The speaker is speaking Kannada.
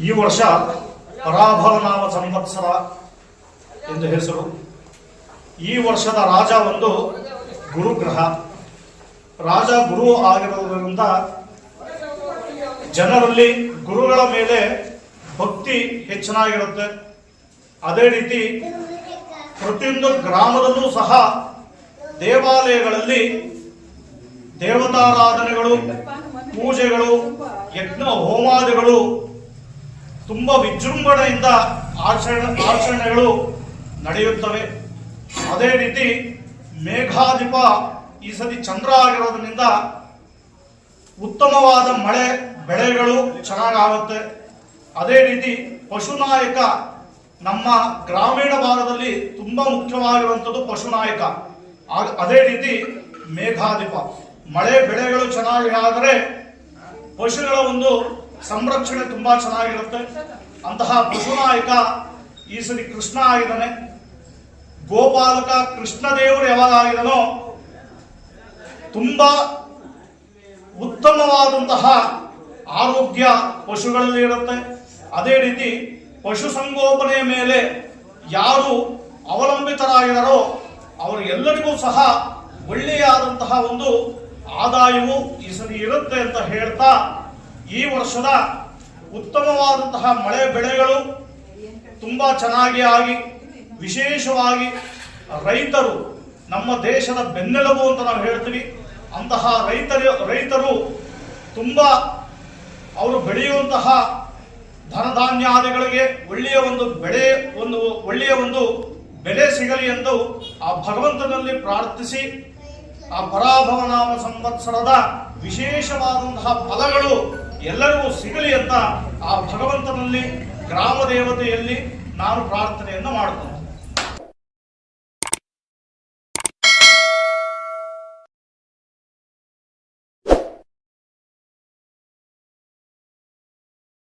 ಈ ವರ್ಷ ಪರಾಭವ ನಾಮ ಸಂವತ್ಸರ ಎಂದು ಹೆಸರು. ಈ ವರ್ಷದ ರಾಜ ಒಂದು ಗುರುಗ್ರಹ. ರಾಜ ಗುರು ಆಗಿರುವುದರಿಂದ ಜನರಲ್ಲಿ ಗುರುಗಳ ಮೇಲೆ ಭಕ್ತಿ ಹೆಚ್ಚಾಗಿರುತ್ತೆ. ಅದೇ ರೀತಿ ಪ್ರತಿಯೊಂದು ಗ್ರಾಮದಲ್ಲೂ ಸಹ ದೇವಾಲಯಗಳಲ್ಲಿ ದೇವತಾರಾಧನೆಗಳು, ಪೂಜೆಗಳು, ಯಜ್ಞ ಹೋಮಾದಿಗಳು ತುಂಬಾ ವಿಜೃಂಭಣೆಯಿಂದ ಆಚರಣೆಗಳು ನಡೆಯುತ್ತವೆ. ಅದೇ ರೀತಿ ಮೇಘಾಧಿಪ ಈ ಸತಿ ಚಂದ್ರ ಆಗಿರೋದ್ರಿಂದ ಉತ್ತಮವಾದ ಮಳೆ ಬೆಳೆಗಳು ಚೆನ್ನಾಗಾಗುತ್ತೆ. ಅದೇ ರೀತಿ ಪಶುನಾಯಕ ನಮ್ಮ ಗ್ರಾಮೀಣ ಭಾಗದಲ್ಲಿ ತುಂಬಾ ಮುಖ್ಯವಾಗಿರುವಂಥದ್ದು ಪಶುನಾಯಕ. ಅದೇ ರೀತಿ ಮೇಘಾಧಿಪ ಮಳೆ ಬೆಳೆಗಳು ಚೆನ್ನಾಗಿ ಆದರೆ ಪಶುಗಳ ಒಂದು ಸಂರಕ್ಷಣೆ ತುಂಬಾ ಚೆನ್ನಾಗಿರುತ್ತೆ. ಅಂತಹ ಪಶುನಾಯಕ ಈ ಸರಿ ಕೃಷ್ಣ ಆಗಿದ್ದಾನೆ. ಗೋಪಾಲಕ ಕೃಷ್ಣ ದೇವರು ಯಾವಾಗ ಆಗಿದನೋ ತುಂಬಾ ಉತ್ತಮವಾದಂತಹ ಆರೋಗ್ಯ ಪಶುಗಳಲ್ಲಿ ಇರುತ್ತೆ. ಅದೇ ರೀತಿ ಪಶು ಸಂಗೋಪನೆಯ ಮೇಲೆ ಯಾರು ಅವಲಂಬಿತರಾಗಿದ್ದಾರೋ ಅವರಿಗೆಲ್ಲರಿಗೂ ಸಹ ಒಳ್ಳೆಯಾದಂತಹ ಒಂದು ಆದಾಯವು ಈ ಸರಿ ಇರುತ್ತೆ ಅಂತ ಹೇಳ್ತಾ, ಈ ವರ್ಷದ ಉತ್ತಮವಾದಂತಹ ಮಳೆ ಬೆಳೆಗಳು ತುಂಬಾ ಚೆನ್ನಾಗಿ ಆಗಿ, ವಿಶೇಷವಾಗಿ ರೈತರು ನಮ್ಮ ದೇಶದ ಬೆನ್ನೆಲುಬು ಅಂತ ನಾವು ಹೇಳ್ತೀವಿ. ಅಂತಹ ರೈತರು ತುಂಬಾ ಅವರು ಬೆಳೆಯುವಂತಹ ಧನಧಾನ್ಯಾದಿಗಳಿಗೆ ಒಳ್ಳೆಯ ಒಂದು ಬೆಲೆ ಸಿಗಲಿ ಎಂದು ಆ ಭಗವಂತನಲ್ಲಿ ಪ್ರಾರ್ಥಿಸಿ, ಆ ಪರಾಭವ ನಾಮ ಸಂವತ್ಸರದ ವಿಶೇಷವಾದಂತಹ ಫಲಗಳು ಎಲ್ಲರಿಗೂ ಸಿಗಲಿ ಅಂತ ಆ ಭಗವಂತನಲ್ಲಿ ಗ್ರಾಮ ದೇವತೆಯಲ್ಲಿ ನಾನು ಪ್ರಾರ್ಥನೆಯನ್ನು ಮಾಡುತ್ತೇನೆ.